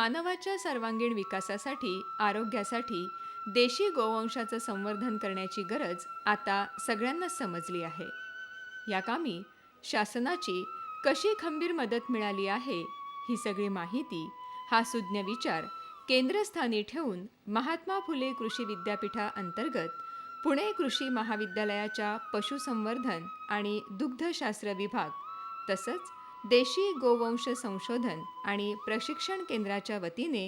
मानवाच्या सर्वांगीण विकासासाठी, आरोग्यासाठी देशी गोवंशाचं संवर्धन करण्याची गरज आता सगळ्यांनाच समजली आहे. या कामी शासनाची कशी खंबीर मदत मिळाली आहे, ही सगळी माहिती, हा सुज्ञ विचार केंद्रस्थानी ठेवून महात्मा फुले कृषी विद्यापीठाअंतर्गत पुणे कृषी महाविद्यालयाच्या पशुसंवर्धन आणि दुग्धशास्त्र विभाग तसंच देशी गोवंश संशोधन आणि प्रशिक्षण केंद्राच्या वतीने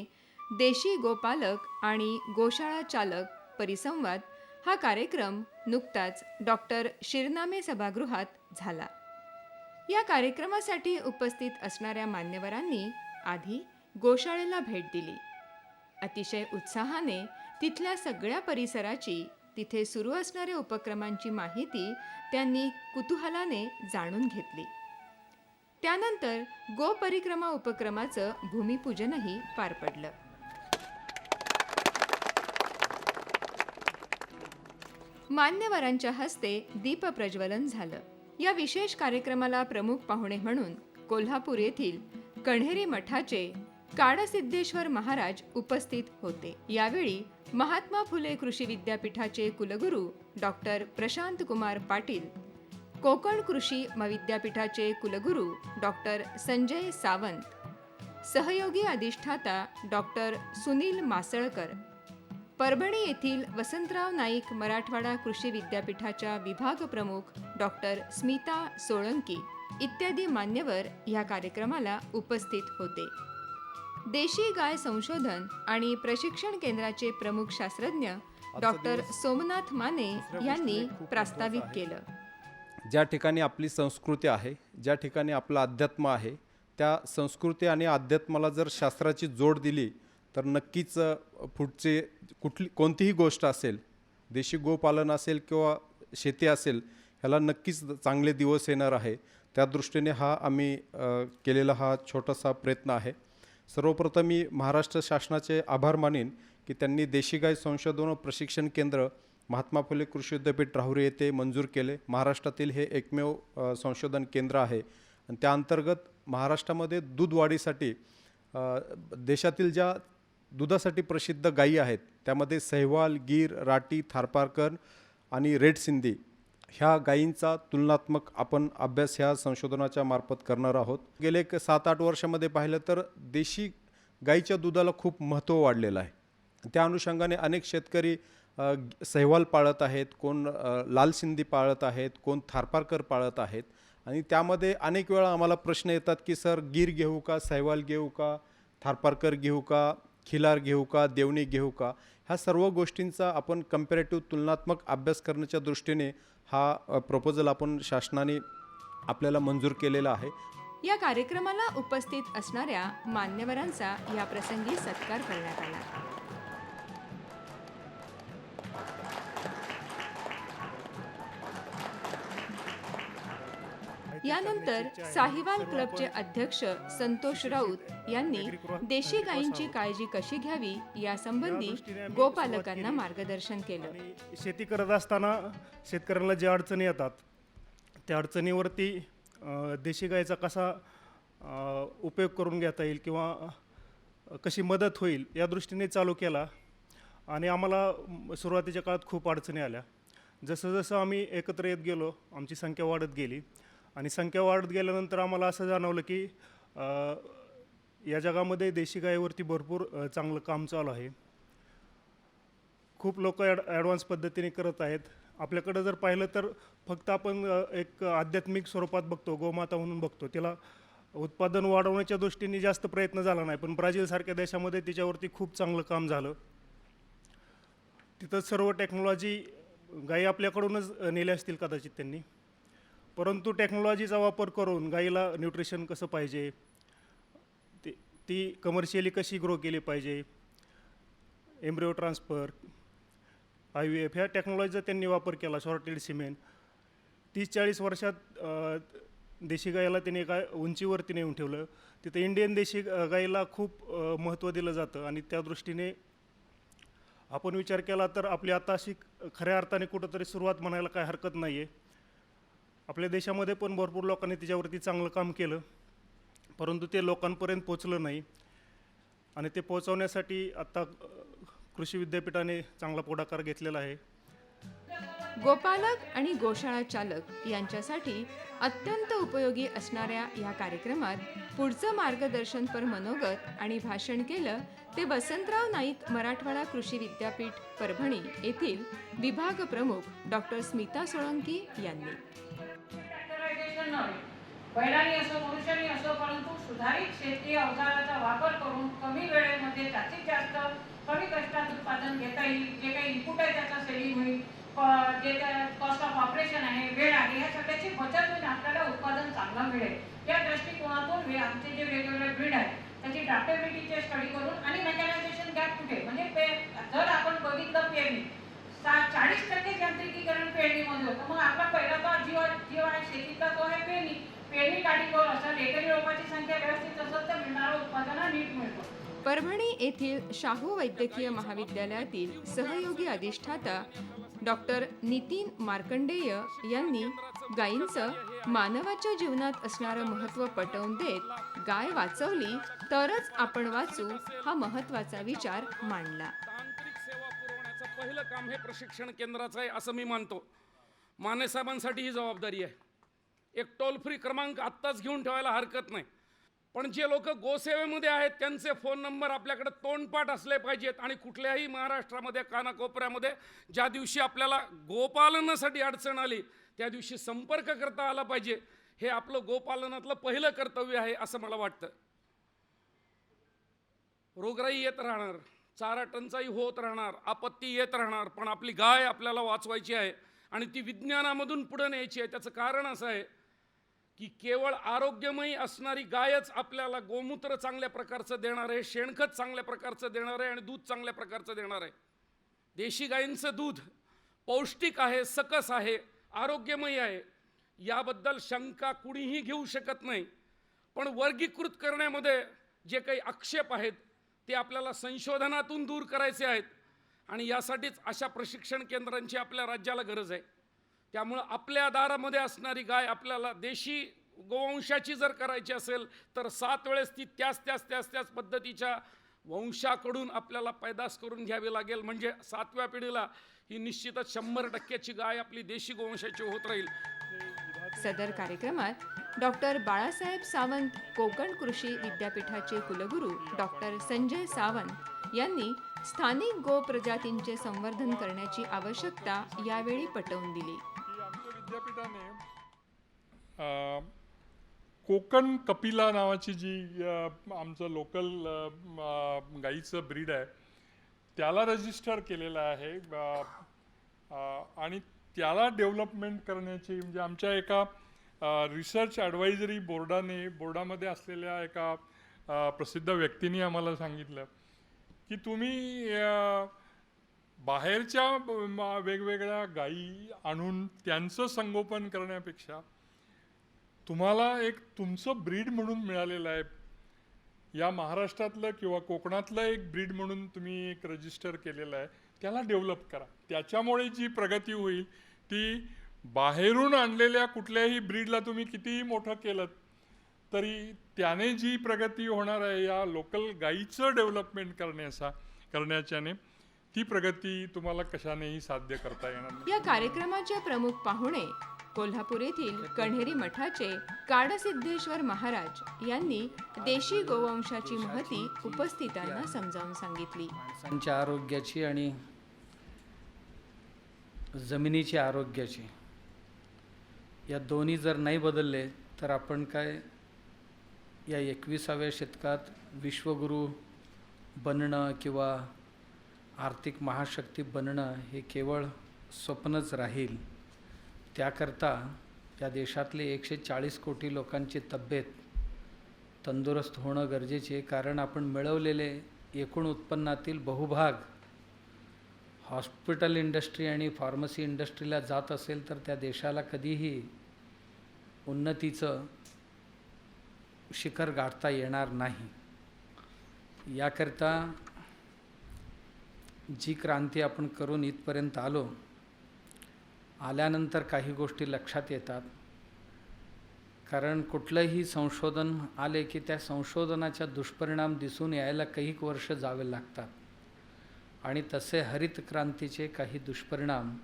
देशी गोपालक आणि गोशाळा चालक परिसंवाद हा कार्यक्रम नुकताच डॉक्टर शिरनामे सभागृहात झाला. या कार्यक्रमासाठी उपस्थित असणाऱ्या मान्यवरांनी आधी गोशाळेला भेट दिली. अतिशय उत्साहाने तिथल्या सगळ्या परिसराची, तिथे सुरू असणाऱ्या उपक्रमांची माहिती त्यांनी कुतूहलाने जाणून घेतली. त्यानंतर गोपरिक्रमा उपक्रमाचं भूमिपूजनही पार पडलं. मान्यवरांच्या हस्ते दीपप्रज्वलन झालं. या विशेष कार्यक्रमाला प्रमुख पाहुणे म्हणून कोल्हापूर येथील कण्हेरी मठाचे काडसिद्धेश्वर महाराज उपस्थित होते. यावेळी महात्मा फुले कृषी विद्यापीठाचे कुलगुरू डॉक्टर प्रशांत कुमार पाटील, कोकण कृषी विद्यापीठाचे कुलगुरू डॉक्टर संजय सावंत, सहयोगी अधिष्ठाता डॉक्टर सुनील मासळकर, परभणी येथील वसंतराव नाईक मराठवाडा कृषी विद्यापीठाच्या विभाग प्रमुख डॉक्टर स्मिता सोळंकी इत्यादी मान्यवर या कार्यक्रमाला उपस्थित होते. देशी गाय संशोधन आणि प्रशिक्षण केंद्राचे प्रमुख शास्त्रज्ञ डॉक्टर सोमनाथ माने यांनी प्रास्ताविक केलं. ज्या ठिकाणी आपली संस्कृती आहे, ज्या ठिकाणी आपलं अध्यात्म आहे, त्या संस्कृती आणि अध्यात्माला जर शास्त्राची जोड दिली तर नक्कीच पुढचे कोणतीही गोष्ट असेल, देशी गोपालन असेल किंवा शेती असेल, ह्याला नक्कीच चांगले दिवस येणार आहे. त्या दृष्टीने आम्ही केलेला हा छोटासा प्रयत्न आहे. सर्वप्रथम मी महाराष्ट्र शासनाचे आभार मानेन की त्यांनी देशी गाय संशोधन व प्रशिक्षण केंद्र महात्मा फुले कृषी विद्यापीठ राहुरी येथे मंजूर केले. महाराष्ट्रातील हे एकमेव संशोधन केंद्र आहे आणि त्या अंतर्गत महाराष्ट्रामध्ये दूध वाढीसाठी देशातील ज्या दुधासाठी प्रसिद्ध गायी आहेत त्यामध्ये सहवाल, गीर, राठी, थारपारकर आणि रेड सिंधी ह्या गायींचा तुलनात्मक आपण अभ्यास ह्या संशोधनाच्या मार्फत करणार आहोत. गेले 7-8 वर्षामध्ये पाहिलं तर देशी गायीच्या दुधाला खूप महत्त्व वाढलेलं आहे. त्या अनुषंगाने अनेक शेतकरी सहवाल पाळत आहेत, कोण लाल सिंधी पाळत आहेत, कोण थारपारकर पाळत आहेत आणि त्यामध्ये अनेक वेळा आम्हाला प्रश्न येतात की सर गीर घेऊ का, सहवाल घेऊ का, थारपारकर घेऊ का, खिलार घेऊ का, देवणी घेऊ का, ह्या सर्व गोष्टींचा आपण कंपॅरेटिव्ह तुलनात्मक अभ्यास करण्याच्या दृष्टीने हा प्रपोजल आपण शासनाने आपल्याला मंजूर केलेला आहे. या कार्यक्रमाला उपस्थित असणाऱ्या मान्यवरांचा या प्रसंगी सत्कार करण्यात आला. यानंतर साहिवाल क्लबचे अध्यक्ष संतोष राऊत यांनी देशी गायींची काळजी कशी घ्यावी यासंबंधी गोपालकांना मार्गदर्शन केलं. शेती करत असताना शेतकऱ्यांना ज्या अडचणी येतात त्या अडचणीवरती देशी गायीचा कसा उपयोग करून घेता येईल किंवा कशी मदत होईल या दृष्टीने चालू केला. आणि आम्हाला सुरुवातीच्या काळात खूप अडचणी आल्या. जसं जसं आम्ही एकत्र येत गेलो आमची संख्या वाढत गेली आणि संख्या वाढत गेल्यानंतर आम्हाला असं जाणवलं की या जगामध्ये देशी गायीवरती भरपूर चांगलं काम चालू आहे. खूप लोक ॲडव्हान्स पद्धतीने करत आहेत. आपल्याकडं जर पाहिलं तर फक्त आपण एक आध्यात्मिक स्वरूपात बघतो, गोमाता म्हणून बघतो, तिला उत्पादन वाढवण्याच्या दृष्टीने जास्त प्रयत्न झाला नाही. पण ब्राझीलसारख्या देशामध्ये तिच्यावरती खूप चांगलं काम झालं. तिथं सर्व टेक्नॉलॉजी गायी आपल्याकडूनच नेले असतील कदाचित त्यांनी, परंतु टेक्नॉलॉजीचा वापर करून गाईला न्यूट्रिशन कसं पाहिजे, ती कमर्शियली कशी ग्रो केली पाहिजे, एम्ब्रिओ ट्रान्सफर, IVF ह्या टेक्नॉलॉजीचा त्यांनी वापर केला. शॉर्टेड सिमेंट 30-40 वर्षात देशी गाईला त्यांनी एका उंचीवरती नेऊन ठेवलं. तिथं इंडियन देशी गाईला खूप महत्त्व दिलं जातं आणि त्या दृष्टीने आपण विचार केला तर आपली आता अशी खऱ्या अर्थाने कुठंतरी सुरुवात म्हणायला काय हरकत नाही आहे. आपल्या देशामध्ये पण भरपूर लोकांनी त्याच्यावरती चांगलं काम केलं, परंतु ते लोकांपर्यंत पोचलं नाही. आणि ते पोहोचवण्यासाठी आत्ता कृषी विद्यापीठाने चांगला पुढाकार घेतलेला आहे. गोपालक आणि गोशाळा चालक यांच्यासाठी अत्यंत उपयोगी असणाऱ्या या कार्यक्रमात पुढचं मार्गदर्शनपर मनोगत आणि भाषण केलं ते वसंतराव नाईक मराठवाडा कृषी विद्यापीठ परभणी येथील विभाग प्रमुख डॉक्टर स्मिता सोळंकी यांनी. बैलांनी असो मनुष्यानी असो, परंतु सुधारित शेती अवजाराचा वापर करून कमी वेळेमध्ये जास्तीत जास्त कमी कष्टात उत्पादन घेता येईल. जे काही इनपुट आहे त्याचा सेलिंग होईल, जे कॉस्ट ऑफ ऑपरेशन आहे, वेळ आहे, या सगळ्याची बचत होऊन आपल्याला उत्पादन चांगलं मिळेल. या दृष्टिकोनातून आमचे जे वेगवेगळे ब्रीड आहेत त्याची ड्राफ्टेबिलिटीचे स्टडी करून आणि मेकॅनायझेशन गॅप कुठे म्हणजे जर आपण बघितलं पेरणी 40% यांत्रिकीकरण पेरणीमध्ये होतं. मग आपला पहिला तो जीव आहे शेतीचा तो आहे पेरणी काठीकोर असेल, एकरी रोपाची संख्या व्यवस्थित असेल तर मिळणारं उत्पादन नीट मिळतो. परभणी येथील शाहू वैद्यकीय महाविद्यालयातील सहयोगी अधिष्ठाता डॉक्टर नितीन मार्कंडेय यांनी गायींचं मानवाच्या जीवनात असणारं महत्त्व पटवून देत गाय वाचवली तरच आपण वाचू हा महत्त्वाचा विचार मांडला. तांत्रिक सेवा पुरवण्याचं पहिलं काम हे प्रशिक्षण केंद्राचं आहे असं मी मानतो. माने साहेबांसाठी ही जबाबदारी आहे. एक टोल फ्री क्रमांक आत्ताच घेऊन ठेवायला हरकत नाही, पण जे लोक गोसेवेमध्ये आहेत त्यांचे फोन नंबर आपल्याकडे तोंडपाठ असले पाहिजेत. आणि कुठल्याही महाराष्ट्रामध्ये कानाकोपऱ्यामध्ये ज्या दिवशी आपल्याला गोपालनासाठी अडचण आली त्या दिवशी संपर्क करता आला पाहिजे. हे आपलं गोपालनातलं पहिलं कर्तव्य आहे असं मला वाटतं. रोगराई येत राहणार, चारा टंचाई होत राहणार, आपत्ती येत राहणार, पण आपली गाय आपल्याला वाचवायची आहे आणि ती विज्ञानामधून पुढे न्यायची आहे. त्याचं कारण असं आहे की केवळ आरोग्यमयी असणारी गायच आपल्याला गोमूत्र चांगल्या प्रकारचं देणार आहे, शेणखत चांगल्या प्रकारचं देणार आहे आणि दूध चांगल्या प्रकारचं देणार आहे. देशी गायींचं दूध पौष्टिक आहे, सकस आहे, आरोग्यमयी आहे याबद्दल शंका कुणीही घेऊ शकत नाही. पण वर्गीकृत करण्यामध्ये जे काही आक्षेप आहेत ते आपल्याला संशोधनातून दूर करायचे आहेत आणि यासाठीच अशा प्रशिक्षण केंद्रांची आपल्या राज्याला गरज आहे. त्यामुळं आपल्या दारामध्ये असणारी गाय आपल्याला देशी गोवंशाची जर करायची असेल तर 7 वेळेस ती त्याच पद्धतीच्या वंशाकडून आपल्याला पैदास करून घ्यावी लागेल. म्हणजे 7व्या पिढीला ही निश्चितच 100% गाय आपली देशी गोवंशाची होत राहील. सदर कार्यक्रमात डॉक्टर बाळासाहेब सावंत कोकण कृषी विद्यापीठाचे कुलगुरू डॉक्टर संजय सावंत यांनी स्थानिक गो प्रजातींचे संवर्धन करण्याची आवश्यकता यावेळी पटवून दिली. आमच्या विद्यापीठाने कोकण कपिला नावाची जी आमचं लोकल गाईचं ब्रीड आहे त्याला रजिस्टर केलेलं आहे आणि त्याला डेव्हलपमेंट करण्याची म्हणजे आमच्या एका रिसर्च ॲडवायझरी बोर्डामध्ये असलेल्या एका प्रसिद्ध व्यक्तीने आम्हाला सांगितलं की तुम्ही बाहेरच्या वेगवेगळ्या गायी आणून त्यांचं संगोपन करण्यापेक्षा तुम्हाला एक तुमचं ब्रीड म्हणून मिळालेलं आहे, या महाराष्ट्रातलं किंवा कोकणातलं एक ब्रीड म्हणून तुम्ही एक रजिस्टर केलेलं आहे, त्याला डेव्हलप करा. त्याच्यामुळे जी प्रगती होईल ती बाहेरून आणलेल्या कुठल्याही ब्रीडला तुम्ही कितीही मोठं केलं तरी त्याने जी प्रगती होणार आहे या लोकल गाईचं डेव्हलपमेंट करण्याच्याने ती प्रगती तुम्हाला कशानेही साध्य करता येणार नाही. या कार्यक्रमाचे प्रमुख पाहुणे कोल्हापूर येथील कण्हेरी मठाचे काडसिद्धेश्वर महाराज यांनी देशी गोवंशाची महती उपस्थितांना समजावून सांगितली. माणसांच्या आरोग्याची आणि जमिनीच्या आरोग्याची या दोन्ही जर नाही बदलले तर आपण काय या 21व्या शतकात विश्वगुरू बनणं किंवा आर्थिक महाशक्ती बनणं हे केवळ स्वप्नच राहील. त्याकरता या देशातले 140 कोटी लोकांची तब्येत तंदुरुस्त होणं गरजेचे आहे. कारण आपण मिळवलेले एकूण उत्पन्नातील बहुभाग हॉस्पिटल इंडस्ट्री आणि फार्मसी इंडस्ट्रीला जात असेल तर त्या देशाला कधीही उन्नतीचं शिखर गाठता येणार नाही. याकरता जी क्रांती आपण करून इथपर्यंत आल्यानंतर काही गोष्टी लक्षात येतात कारण कुठलंही संशोधन आले की त्या संशोधनाच्या दुष्परिणाम दिसून यायला काही वर्ष जावे लागतात आणि तसे हरित क्रांतीचे काही दुष्परिणाम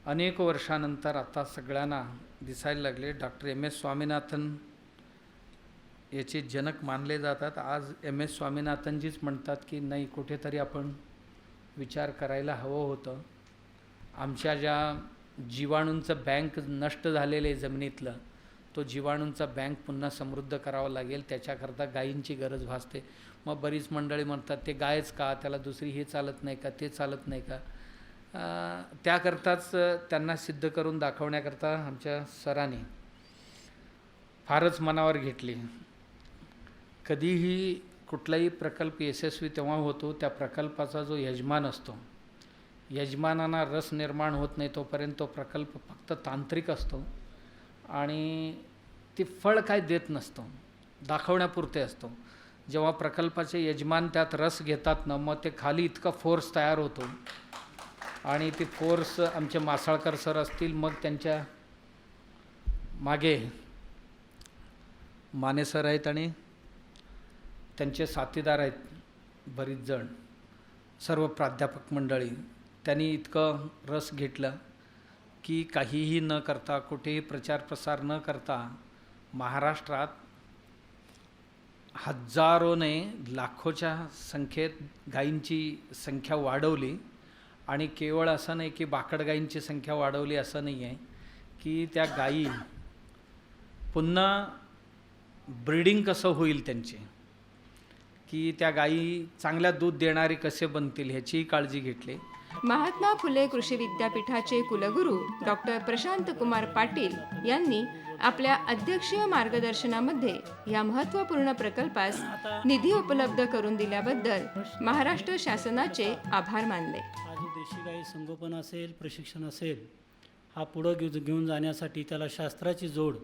अनेक वर्षानंतर आता सगळ्यांना दिसायला लागले. डॉक्टर एम एस स्वामीनाथन याचे जनक मानले जातात. आज एम एस स्वामीनाथनजीच म्हणतात की नाही, कुठेतरी आपण विचार करायला हवं होतं. आमच्या ज्या जीवाणूंचं बँक नष्ट झालेलं आहे जमिनीतलं, तो जीवाणूंचा बँक पुन्हा समृद्ध करावा लागेल. त्याच्याकरता गायींची गरज भासते. मग बरीच मंडळी म्हणतात ते गायच का, त्याला दुसरी हे चालत नाही का, ते चालत नाही का. त्याकरताच त्यांना सिद्ध करून दाखवण्याकरता आमच्या सरांनी फारच मनावर घेतली. कधीही कुठलाही प्रकल्प यशस्वी तेव्हा होतो त्या प्रकल्पाचा जो यजमान असतो, यजमानांना रस निर्माण होत नाही तोपर्यंत तो प्रकल्प फक्त तांत्रिक असतो आणि ती फळ काय देत नसतो, दाखवण्यापुरते असतो. जेव्हा प्रकल्पाचे यजमान त्यात रस घेतात ना, मग ते खाली इतका फोर्स तयार होतो आणि ती फोर्स आमचे मासाळकर सर असतील, मग त्यांच्या मागे माने सर आहेत आणि त्यांचे साथीदार आहेत बरीच जण, सर्व प्राध्यापक मंडळी. त्यांनी इतकं रस घेतलं की काहीही न करता, कुठेही प्रचार प्रसार न करता महाराष्ट्रात हजारोने लाखोच्या संख्येत गायींची संख्या वाढवली. आणि केवळ असं नाही की बाकड गायींची संख्या वाढवली असं नाही आहे, की त्या गायी पुन्हा ब्रीडिंग कसं होईल त्यांची, की त्या गायी चांगल्या दूध देणारी कसे बनतील ह्याचीही काळजी घेतली. महात्मा फुले कृषी विद्यापीठाचे कुलगुरू डॉक्टर प्रशांत कुमार पाटील यांनी आपल्या अध्यक्षीय मार्गदर्शनामध्ये या महत्त्वपूर्ण प्रकल्पास निधी उपलब्ध करून दिल्याबद्दल महाराष्ट्र शासनाचे आभार मानले. हा जो देशी गाई संगोपन असेल, प्रशिक्षण असेल, हा पुढं घेऊन जाण्यासाठी त्याला शास्त्राची जोड,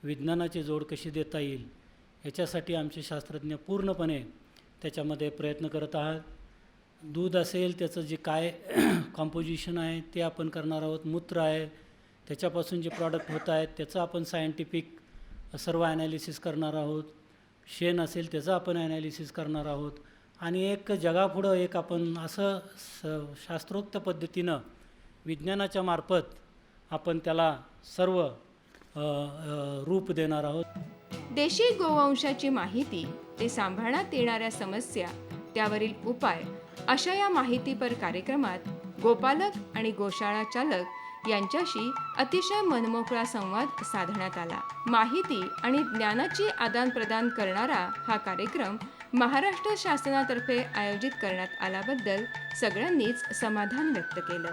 विज्ञानाची जोड कशी देता येईल याच्यासाठी आमचे शास्त्रज्ञ पूर्णपणे त्याच्यामध्ये प्रयत्न करत आहात. दूध असेल त्याचं जे काय कॉम्पोजिशन आहे ते आपण करणार आहोत. मूत्र आहे त्याच्यापासून जे प्रॉडक्ट होत आहेत त्याचं आपण सायंटिफिक सर्व ॲनालिसिस करणार आहोत. शेण असेल त्याचं आपण ॲनालिसिस करणार आहोत. आणि एक जगापुढं एक आपण असं शास्त्रोक्त पद्धतीनं विज्ञानाच्या मार्फत आपण त्याला सर्व रूप देणार आहोत. देशी गोवंशाची माहिती, ते सांभाळण्यात येणाऱ्या समस्या, त्यावरील उपाय अशा या माहितीपर कार्यक्रमात गोपालक आणि गोशाळा चालक यांच्याशी अतिशय मनमोकळा संवाद साधण्यात आला. माहिती आणि ज्ञानाची आदानप्रदान करणारा हा कार्यक्रम महाराष्ट्र शासनातर्फे आयोजित करण्यात आल्याबद्दल सगळ्यांनीच समाधान व्यक्त केलं.